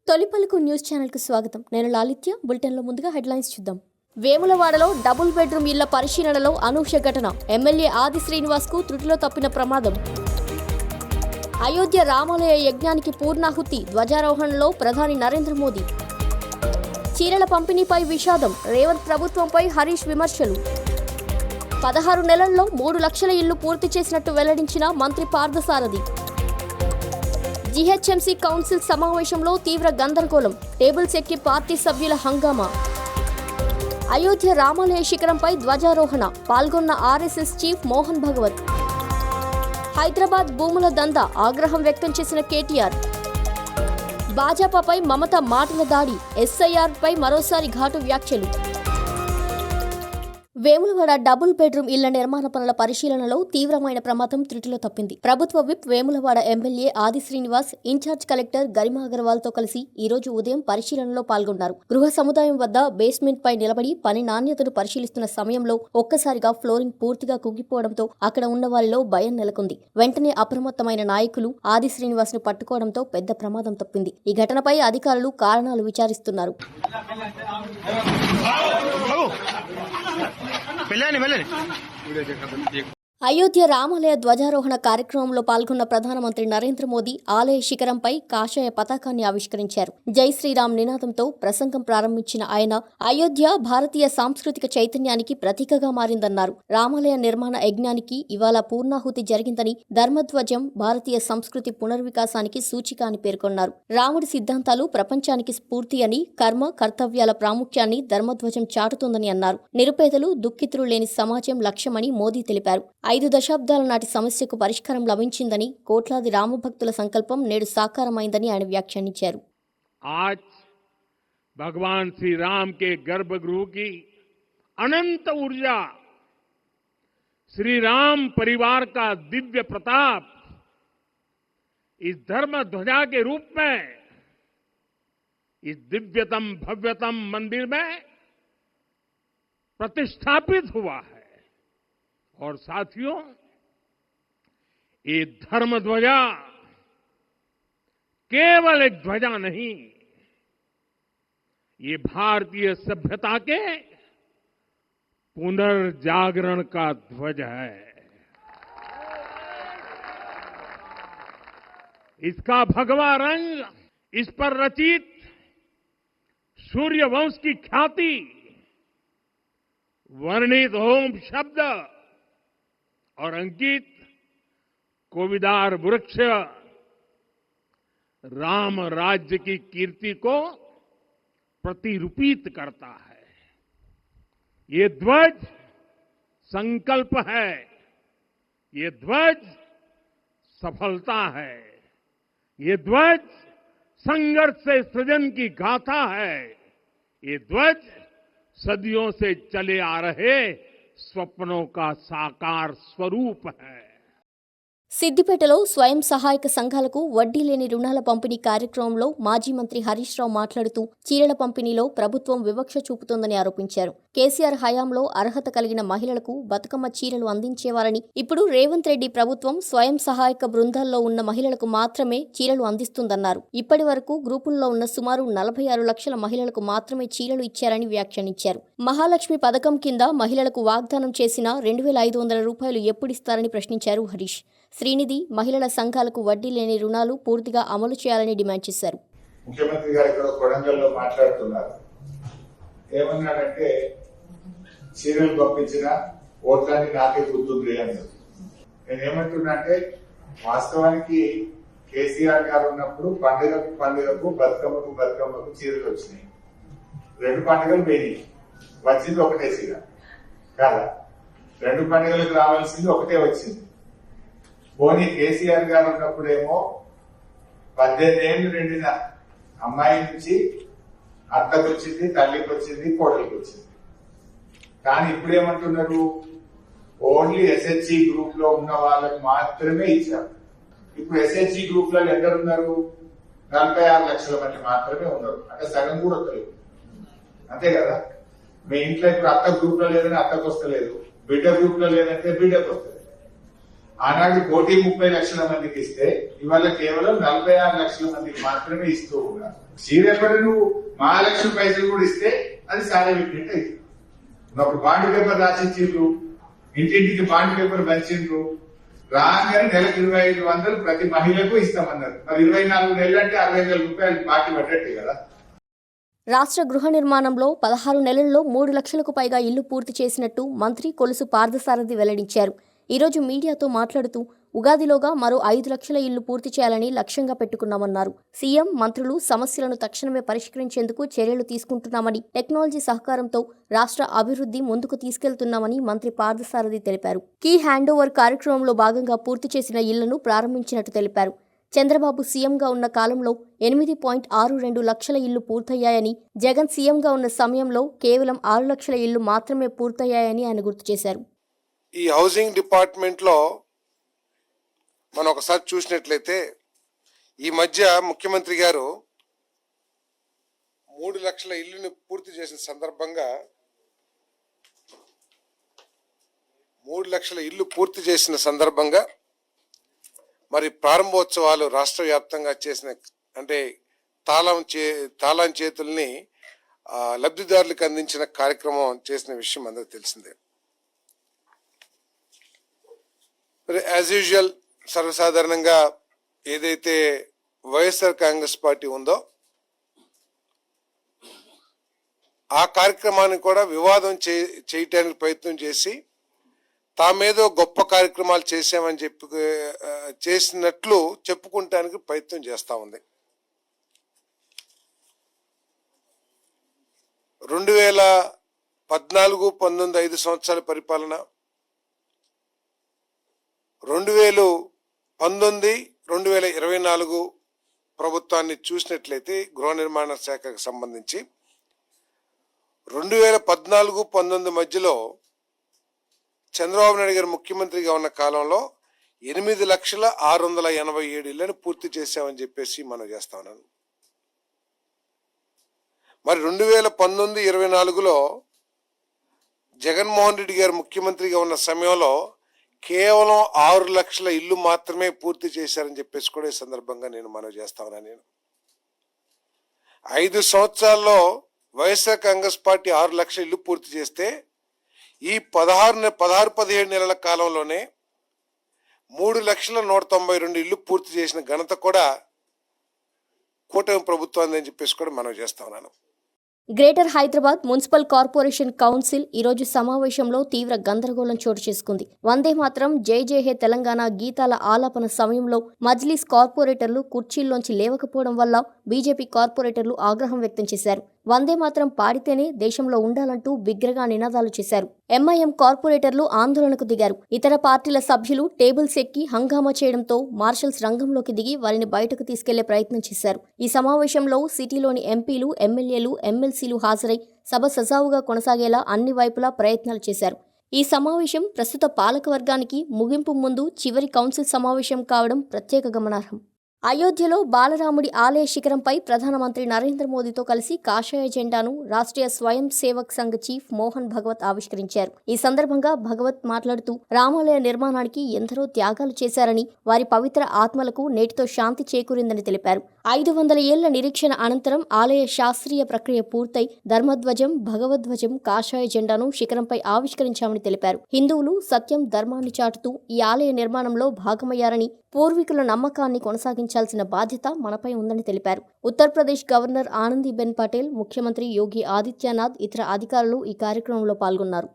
తొలిపలుకు news ఛానల్కు స్వాగతం. నేను లాలిత్య. బులెటిన్లో ముందుగా హెడ్లైన్స్ చూద్దాం. వేములవాడలో డబుల్ బెడ్రూమ్ ఇళ్ల పరిశీలనలో అనూహ్య ఘటన. ఎమ్మెల్యే ఆది శ్రీనివాస్కు త్రుటిలో తప్పిన ప్రమాదం. అయోధ్య రామాలయ యజ్ఞానికి పూర్ణాహుతి. ధ్వజారోహణలో ప్రధాని నరేంద్ర మోదీ. చీరల పంపిణీపై విషాదం. రేవంత్ ప్రభుత్వంపై హరీష్ విమర్శలు. 16 నెలల్లో 3 లక్షల ఇళ్లు పూర్తి చేసినట్టు వెల్లడించిన మంత్రి పార్థసారథి. జీహెచ్ఎంసీ కౌన్సిల్ సమావేశంలో తీవ్ర గందరగోళం. టేబుల్స్ ఎక్కి పార్టీ సభ్యుల హంగామా. అయోధ్య రామాలయ శిఖరంపై ధ్వజారోహణ. పాల్గొన్న ఆర్ఎస్ఎస్ చీఫ్ మోహన్ భగవత్. హైదరాబాద్ భూముల దందా. ఆగ్రహం వ్యక్తం చేసిన కేటీఆర్. భాజపాపై మమత మాటల దాడి. ఎస్ఐఆర్ పై మరోసారి ఘాటు వ్యాఖ్యలు. వేములవాడ డబుల్ బెడ్రూమ్ ఇళ్ల నిర్మాణ పనుల పరిశీలనలో తీవ్రమైన ప్రమాదం త్రుటిలో తప్పింది. ప్రభుత్వ విప్ వేములవాడ ఎమ్మెల్యే ఆది శ్రీనివాస్ ఇన్ఛార్జ్ కలెక్టర్ గరిమా అగర్వాల్ తో కలిసి ఈ రోజు ఉదయం పరిశీలనలో పాల్గొన్నారు. గృహ సముదాయం వద్ద బేస్మెంట్ పై నిలబడి పని నాణ్యతను పరిశీలిస్తున్న సమయంలో ఒక్కసారిగా ఫ్లోరింగ్ పూర్తిగా కుంగిపోవడంతో అక్కడ ఉన్న వారిలో భయం నెలకొంది. వెంటనే అప్రమత్తమైన నాయకులు ఆది శ్రీనివాస్ ను పట్టుకోవడంతో పెద్ద ప్రమాదం తప్పింది. ఈ ఘటనపై అధికారులు కారణాలు విచారిస్తున్నారు. అయోధ్య రామాలయ ధ్వజారోహణ కార్యక్రమంలో పాల్గొన్న ప్రధానమంత్రి నరేంద్ర మోదీ ఆలయ శిఖరంపై కాషాయ పతాకాన్ని ఆవిష్కరించారు. జై శ్రీరామ్ నినాదంతో ప్రసంగం ప్రారంభించిన ఆయన అయోధ్య భారతీయ సాంస్కృతిక చైతన్యానికి ప్రతీకగా మారిందన్నారు. రామాలయ నిర్మాణ యజ్ఞానికి ఇవాళ పూర్ణాహుతి జరిగిందని, ధర్మధ్వజం భారతీయ సంస్కృతి పునర్వికాసానికి సూచిక అని పేర్కొన్నారు. రాముడి సిద్ధాంతాలు ప్రపంచానికి స్ఫూర్తి అని, కర్మ కర్తవ్యాల ప్రాముఖ్యాన్ని ధర్మధ్వజం చాటుతోందని అన్నారు. నిరుపేదలు దుఃఖితులు లేని సమాజం లక్ష్యమని మోదీ తెలిపారు. 5 దశాబ్దాల నాటి సమస్యకు పరిష్కారం లభించిందని, కోట్లాది రామభక్తుల సంకల్పం నేడు సాకారమైందని ఆయన వ్యాఖ్యానించారు. आज भगवान श्री राम के गर्भगृह की अनंत ऊर्जा, श्री राम परिवार का दिव्य प्रताप इस धर्म ध्वजा के रूप में इस दिव्यतम भव्यतम मंदिर में प्रतिष्ठापित हुआ है। और साथियों, ये धर्म ध्वजा केवल एक ध्वजा नहीं, ये भारतीय सभ्यता के पुनर्जागरण का ध्वज है। इसका भगवा रंग, इस पर रचित सूर्यवंश की ख्याति, वर्णित ओम शब्द और अंकित कोविदार वृक्ष राम राज्य की कीर्ति को प्रतिरूपित करता है। ये ध्वज संकल्प है, ये ध्वज सफलता है, ये ध्वज संघर्ष से सृजन की गाथा है, ये ध्वज सदियों से चले आ रहे स्वप्नों का साकार स्वरूप है। సిద్దిపేటలో స్వయం సహాయక సంఘాలకు వడ్డీ లేని రుణాల పంపిణీ కార్యక్రమంలో మాజీ మంత్రి హరీష్ రావు మాట్లాడుతూ చీరల పంపిణీలో ప్రభుత్వం వివక్ష చూపుతోందని ఆరోపించారు. కేసీఆర్ హయాంలో అర్హత కలిగిన మహిళలకు బతుకమ్మ చీరలు అందించేవారని, ఇప్పుడు రేవంత్ రెడ్డి ప్రభుత్వం స్వయం సహాయక బృందాల్లో ఉన్న మహిళలకు మాత్రమే చీరలు అందిస్తుందన్నారు. ఇప్పటి వరకు గ్రూపుల్లో ఉన్న సుమారు 46 లక్షల మహిళలకు మాత్రమే చీరలు ఇచ్చారని వ్యాఖ్యానించారు. మహాలక్ష్మి పథకం కింద మహిళలకు వాగ్దానం చేసిన 2500 రూపాయలు ఎప్పుడిస్తారని ప్రశ్నించారు హరీష్. శ్రీనిధి మహిళల సంఘాలకు వడ్డీ లేని రుణాలు పూర్తిగా అమలు చేయాలని డిమాండ్ చేశారు. ముఖ్యమంత్రి గారు ఇక్కడ కొడంగల్లో మాట్లాడుతున్నారు. ఏమన్నాడంటే చీరలు పంపించిన ఓట్లన్నీ నాకే గుర్తుంది అని. నేనేమంటున్నా అంటే వాస్తవానికి కేసీఆర్ గారు ఉన్నప్పుడు పండుగకు బతుకమ్మకు చీరలు వచ్చినాయి. 2 పండుగలు పోయినాయి, వచ్చింది ఒకటే చీర కాదా. 2 పండుగలకు రావాల్సింది ఒకటే వచ్చింది. పోనీ కేసీఆర్ గారు ఉన్నప్పుడేమో 18 ఏళ్లు నిండిన అమ్మాయి నుంచి అత్తకు వచ్చింది, తల్లికి వచ్చింది, కోడలికి వచ్చింది. కానీ ఇప్పుడేమంటున్నారు, ఓన్లీ ఎస్హెచ్జి గ్రూప్ లో ఉన్న వాళ్ళకి మాత్రమే ఇచ్చారు. ఇప్పుడు ఎస్హెచ్జి గ్రూప్ లో ఎందరున్నారు? 46 లక్షల మంది మాత్రమే ఉన్నారు. అంటే సగం కూడా వస్తలేదు. అంతే కదా. మీ ఇంట్లో ఇప్పుడు అత్త గ్రూప్ లో లేదని అత్తకు వస్తలేదు, బిడ్డ గ్రూప్ లో లేదంటే బిడ్డకు వస్తుంది. ఆనాడు 1,30,00,000 మందికి ఇస్తే ఇవాళ కేవలం 46 లక్షల మందికి మాత్రమే ఇస్తూ ఉన్నారు. చీరెపడి నువ్వు మహాలక్ష్మి పైసలు కూడా ఇస్తే అది సారా విక్రెట్ అవుతుంది. అప్పుడు బాండ్ పేపర్ రాసిచ్చిండ్రు, ఇంటింటికి బాండ్ పేపర్ పంచిండ్రు, రాగానే నెలకు 2,500 ప్రతి మహిళకు ఇస్తామన్నారు. మరి 24 నెలలు అంటే 60,000 రూపాయలు పార్టీ పడ్డట్టే కదా. రాష్ట్ర గృహ నిర్మాణంలో 16 నెలల్లో 3 లక్షలకు పైగా ఇల్లు పూర్తి చేసినట్టు మంత్రి కొలుసు పార్థసారథి వెల్లడించారు. ఈరోజు మీడియాతో మాట్లాడుతూ ఉగాదిలోగా మరో 5 లక్షల ఇల్లు పూర్తి చేయాలని లక్ష్యంగా పెట్టుకున్నామన్నారు. సీఎం, మంత్రులు సమస్యలను తక్షణమే పరిష్కరించేందుకు చర్యలు తీసుకుంటున్నామని, టెక్నాలజీ సహకారంతో రాష్ట్ర అభివృద్ధి ముందుకు తీసుకెళ్తున్నామని మంత్రి పార్థసారథి తెలిపారు. కీ హ్యాండ్ ఓవర్ కార్యక్రమంలో భాగంగా పూర్తి చేసిన ఇళ్లను ప్రారంభించినట్టు తెలిపారు. చంద్రబాబు సీఎంగా ఉన్న కాలంలో 8.62 లక్షల ఇళ్లు పూర్తయ్యాయని, జగన్ సీఎంగా ఉన్న సమయంలో కేవలం 6 లక్షల ఇళ్లు మాత్రమే పూర్తయ్యాయని ఆయన గుర్తు చేశారు. ఈ హౌసింగ్ డిపార్ట్మెంట్లో మనం ఒకసారి చూసినట్లయితే ఈ మధ్య ముఖ్యమంత్రి గారు 3 లక్షల ఇల్లుని పూర్తి చేసిన సందర్భంగా 3 లక్షల ఇల్లు పూర్తి చేసిన సందర్భంగా మరి ప్రారంభోత్సవాలు రాష్ట్ర వ్యాప్తంగా చేసిన, అంటే తాళం చేతుల్ని లబ్ధిదారులకు అందించిన కార్యక్రమం చేసిన విషయం అందరూ తెలిసిందే. మరి యాజ్ యూజువల్ సర్వసాధారణంగా ఏదైతే వైఎస్ఆర్ కాంగ్రెస్ పార్టీ ఉందో ఆ కార్యక్రమాన్ని కూడా వివాదం చేయటానికి ప్రయత్నం చేసి తామేదో గొప్ప కార్యక్రమాలు చేశామని చేసినట్లు చెప్పుకుంటానికి ప్రయత్నం చేస్తూ ఉంది. 2014-19 5 సంవత్సరాల పరిపాలన, 2019-2024 ప్రభుత్వాన్ని చూసినట్లయితే గృహ నిర్మాణ శాఖకు సంబంధించి 2014-19 మధ్యలో చంద్రబాబు నాయుడు గారు ముఖ్యమంత్రిగా ఉన్న కాలంలో 8,687,000 ఇళ్లను పూర్తి చేశామని చెప్పేసి మనం చేస్తా ఉన్నాను. మరి 2019-24లో జగన్మోహన్ రెడ్డి గారు ముఖ్యమంత్రిగా ఉన్న సమయంలో కేవలం 6 లక్షల ఇల్లు మాత్రమే పూర్తి చేశారని చెప్పేసి కూడా ఈ సందర్భంగా నేను మనవి చేస్తా ఉన్నాను. నేను 5 సంవత్సరాల్లో వైఎస్ఆర్ కాంగ్రెస్ పార్టీ 6 లక్షల ఇల్లు పూర్తి చేస్తే ఈ 16-17 నెలల కాలంలోనే 3,192,000 ఇల్లు పూర్తి చేసిన ఘనత కూడా కూటమి ప్రభుత్వాన్ని అని చెప్పేసి కూడా మనం చేస్తా ఉన్నాను. Greater Hyderabad municipal corporation council ఈరోజు సమావేశంలో తీవ్ర గందరగోళం చోటు చేసుకుంది. వందే మాత్రం, జై జై హే తెలంగాణ గీతాల ఆలాపన సమయంలో మజ్లిస్ కార్పొరేటర్లు కుర్చీల్లోంచి లేవకపోవడం వల్ల బీజేపీ కార్పొరేటర్లు ఆగ్రహం వ్యక్తం చేశారు. వందే మాత్రం పాడితేనే దేశంలో ఉండాలంటూ బిగ్గరగా నినాదాలు చేశారు. ఎంఐఎం కార్పొరేటర్లు ఆందోళనకు దిగారు. ఇతర పార్టీల సభ్యులు టేబుల్స్ ఎక్కి హంగామా చేయడంతో మార్షల్స్ రంగంలోకి దిగి వారిని బయటకు తీసుకెళ్లే ప్రయత్నం చేశారు. ఈ సమావేశంలో సిటీలోని ఎంపీలు, ఎమ్మెల్యేలు, ఎమ్మెల్సీలు హాజరై సభ సజావుగా కొనసాగేలా అన్ని వైపులా ప్రయత్నాలు చేశారు. ఈ సమావేశం ప్రస్తుత పాలకవర్గానికి ముగింపు ముందు చివరి కౌన్సిల్ సమావేశం కావడం ప్రత్యేక గమనార్హం. అయోధ్యలో బాలరాముడి ఆలయ శిఖరంపై ప్రధానమంత్రి నరేంద్ర మోదీతో కలిసి కాషాయ జెండాను రాష్ట్రీయ స్వయం సేవక్ సంఘ్ చీఫ్ మోహన్ భగవత్ ఆవిష్కరించారు. ఈ సందర్భంగా భగవత్ మాట్లాడుతూ రామాలయ నిర్మాణానికి ఎందరో త్యాగాలు చేశారని, వారి పవిత్ర ఆత్మలకు నేటితో శాంతి చేకూరిందని తెలిపారు. 500 ఏళ్ల నిరీక్షణ అనంతరం ఆలయ శాస్త్రీయ ప్రక్రియ పూర్తయి ధర్మధ్వజం, భగవద్ధ్వజం, కాషాయ జెండాను శిఖరంపై ఆవిష్కరించామని తెలిపారు. హిందువులు సత్యం, ధర్మాన్ని చాటుతూ ఈ ఆలయ నిర్మాణంలో భాగమయ్యారని, పూర్వీకుల నమ్మకాన్ని కొనసాగించాల్సిన బాధ్యత మనపై ఉందని తెలిపారు. ఉత్తరప్రదేశ్ గవర్నర్ ఆనందీబెన్ పటేల్, ముఖ్యమంత్రి యోగి ఆదిత్యనాథ్, ఇతర అధికారులు ఈ కార్యక్రమంలో పాల్గొన్నారు.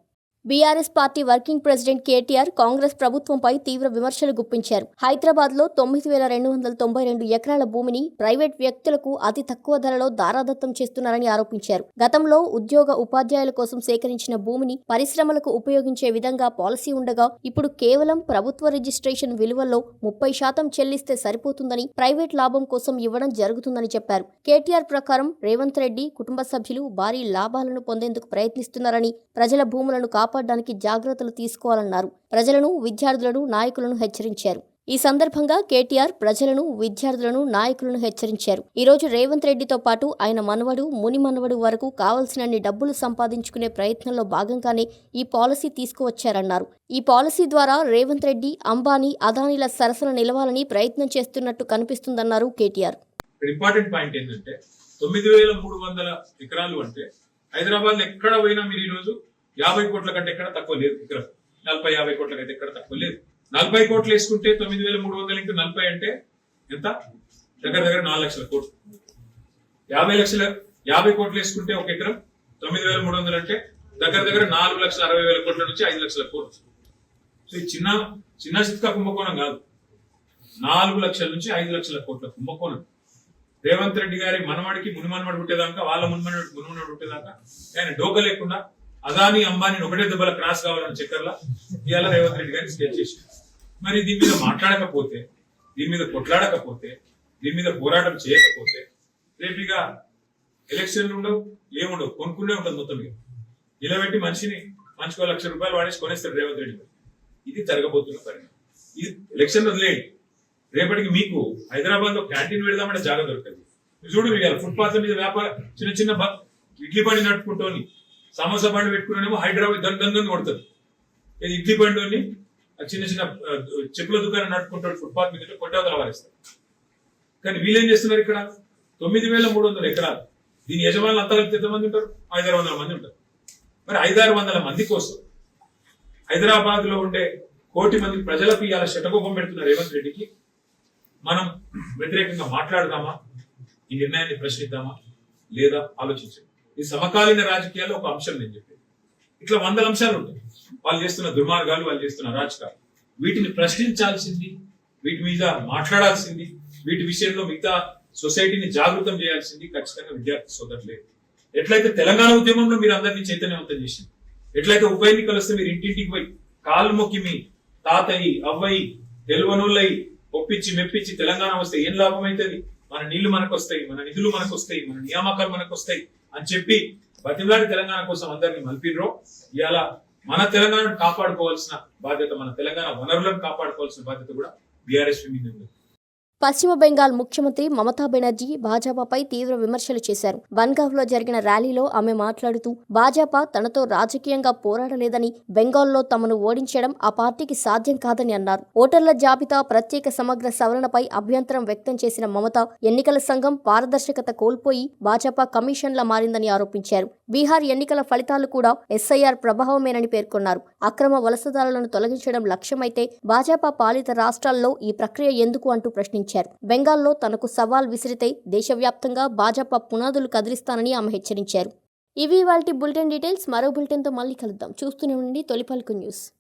BRS party working president KTR Congress ప్రభుత్వంపై తీవ్ర విమర్శలు గుప్పించారు. హైదరాబాద్లో 9,292 ఎకరాల భూమిని ప్రైవేట్ వ్యక్తులకు అతి తక్కువ ధరలో దారాదత్తం చేస్తున్నారని ఆరోపించారు. గతంలో ఉద్యోగ ఉపాధ్యాయుల కోసం సేకరించిన భూమిని పరిశ్రమలకు ఉపయోగించే విధంగా పాలసీ ఉండగా ఇప్పుడు కేవలం ప్రభుత్వ రిజిస్ట్రేషన్ విలువల్లో 30% చెల్లిస్తే సరిపోతుందని, ప్రైవేట్ లాభం కోసం ఇవ్వడం జరుగుతుందని చెప్పారు. కేటీఆర్ ప్రకారం రేవంత్ రెడ్డి కుటుంబ సభ్యులు భారీ లాభాలను పొందేందుకు ప్రయత్నిస్తున్నారని, ప్రజల భూములను కాపాడడానికి జాగ్రత్తలు తీసుకోవాలన్నారు. ప్రజలను, విద్యార్థులను, నాయకులను హెచ్చరించారు. ఈ సందర్భంగా కేటీఆర్ ప్రజలను, విద్యార్థులను, నాయకులను హెచ్చరించారు. ఈ రోజు రేవంత్ రెడ్డితో పాటు ఆయన మనవడు, ముని మనవడు వరకు కావాల్సినన్ని డబ్బులు సంపాదించుకునే ప్రయత్నంలో భాగంగానే ఈ పాలసీ తీసుకువచ్చారన్నారు. ఈ పాలసీ ద్వారా రేవంత్ రెడ్డి, అంబానీ, అదానీల సరసన నిలవాలని ప్రయత్నం చేస్తున్నట్టు కనిపిస్తుందన్నారు కేటీఆర్. ఇంపార్టెంట్ పాయింట్ ఏంటంటే 9,300 ఎకరాలు అంటే హైదరాబాద్ ఎక్కడ పోయినా మీరు ఈ రోజు 50 కోట్ల కంటే ఎక్కడ తక్కువ లేదు. ఎకరం 40-50 కోట్ల కంటే ఎక్కడ తక్కువ లేదు. 40 కోట్లు వేసుకుంటే 9,300 ఇంటూ 40 అంటే ఎంత? దగ్గర 4 లక్షల కోట్లు. 50 కోట్లు వేసుకుంటే ఒక ఎకరం 9,300 అంటే దగ్గర 4,60,000 కోట్ల నుంచి 5 లక్షల కోట్లు. సో ఈ చిన్న చిత్కా కుంభకోణం కాదు. 4 లక్షల నుంచి 5 లక్షల కోట్ల కుంభకోణం. రేవంత్ రెడ్డి గారి మనవాడికి మునిమనవాడు పుట్టేదాకా, వాళ్ళ మునిమనవాడు పుట్టేదాకా ఆయన డోక లేకుండా అదానీ, అంబానీ ఒకటే దెబ్బల క్రాస్ కావాలని చక్కర్లా ఇవాళ రేవంత్ రెడ్డి గారిని స్టేట్ చేశారు. మరి దీని మీద మాట్లాడకపోతే, దీని మీద కొట్లాడకపోతే, దీని మీద పోరాటం చేయకపోతే రేపుగా ఎలక్షన్లు ఉండవు, ఏముండవు, కొనుక్కునే ఉంటుంది మొత్తం. మీద నిలబెట్టి మనిషికి 1 లక్ష రూపాయలు వాడేసి కొనేస్తాడు రేవంత్ రెడ్డి గారు. ఇది జరగబోతున్న పరిణామం. ఇది ఎలక్షన్ వదిలేయండి. రేపటికి మీకు హైదరాబాద్ లో క్యాంటీన్ పెడదామంటే జాగా దొరుకుతుంది. చూడు ఇవాళ ఫుట్పాత్ మీద వ్యాపారం చిన్న ఇడ్లీ బండి నడుపుకుంటోని, సమోసా బండి పెట్టుకునేమో హైదరాబాద్ దందని కొడుతుంది. ఇది ఇడ్లీ బండి చిన్న చెప్పుల దుకాణం నడుపుకుంటాడు ఫుట్పాత్ మీద కొట్టవతల వారేస్తారు. కానీ వీళ్ళేం చేస్తున్నారు? ఇక్కడ 9,300 ఎకరాలు. దీని యజమానులు అంతా కలిపి ఎంతమంది ఉంటారు? 500-600 మంది ఉంటారు. మరి 500-600 మంది కోసం హైదరాబాద్ లో ఉండే 1 కోటి మంది ప్రజలకు ఇవాళ శటకోపం పెడుతున్నారు రేవంత్ రెడ్డికి. మనం వ్యతిరేకంగా మాట్లాడదామా? ఈ నిర్ణయాన్ని ప్రశ్నిద్దామా లేదా ఆలోచించండి. ఈ సమకాలీన రాజకీయాల్లో ఒక అంశం నేను చెప్పేది. ఇట్లా 100 అంశాలు ఉంటాయి. వాళ్ళు చేస్తున్న దుర్మార్గాలు, వాళ్ళు చేస్తున్న రాజకీయాలు, వీటిని ప్రశ్నించాల్సింది, వీటి మీద మాట్లాడాల్సింది, వీటి విషయంలో మిగతా సొసైటీని జాగృతం చేయాల్సింది ఖచ్చితంగా విద్యార్థి సోదరులే. ఎట్లయితే తెలంగాణ ఉద్యమంలో మీరు అందరినీ చైతన్యవంతం చేసింది, ఎట్లయితే ఉప ఎన్నికలు వస్తే మీరు ఇంటింటికి పోయి కాళ్ళు మొక్కి మీ తాతయ్యి, అవ్వయి, తెలువనోళ్ళయి ఒప్పించి మెప్పించి తెలంగాణ వస్తే ఏం లాభం అవుతుంది, మన నీళ్లు మనకు వస్తాయి, మన నిధులు మనకు వస్తాయి, మన నియామకాలు మనకు వస్తాయి అని చెప్పి బతిమలాడి తెలంగాణ కోసం అందరినీ మలిపినరో, ఇవాళ మన తెలంగాణను కాపాడుకోవాల్సిన బాధ్యత, మన తెలంగాణ వనరులను కాపాడుకోవాల్సిన బాధ్యత కూడా బీఆర్ఎస్ మీద ఉంది. పశ్చిమ బెంగాల్ ముఖ్యమంత్రి మమతా బెనర్జీ భాజపాపై తీవ్ర విమర్శలు చేశారు. బన్గావ్లో జరిగిన ర్యాలీలో ఆమె మాట్లాడుతూ భాజపా తనతో రాజకీయంగా పోరాడలేదని, బెంగాల్లో తమను ఓడించడం ఆ పార్టీకి సాధ్యం కాదని అన్నారు. ఓటర్ల జాబితా ప్రత్యేక సమగ్ర సవరణపై అభ్యంతరం వ్యక్తం చేసిన మమత ఎన్నికల సంఘం పారదర్శకత కోల్పోయి భాజపా కమిషన్లా మారిందని ఆరోపించారు. బీహార్ ఎన్నికల ఫలితాలు కూడా ఎస్ఐఆర్ ప్రభావమేనని పేర్కొన్నారు. అక్రమ వలసదారులను తొలగించడం లక్ష్యమైతే భాజపా పాలిత రాష్ట్రాల్లో ఈ ప్రక్రియ ఎందుకు అంటూ ప్రశ్నించారు. బెంగాల్లో తనకు సవాల్ విసిరితే దేశవ్యాప్తంగా భాజపా పునాదులు కదిలిస్తానని ఆమె హెచ్చరించారు. ఇవి ఇవాల్టి బులెటిన్ డీటెయిల్స్. మరో బులెటిన్తో మళ్ళీ కలుద్దాం. చూస్తూనే ఉండండి తొలి పలుకు న్యూస్.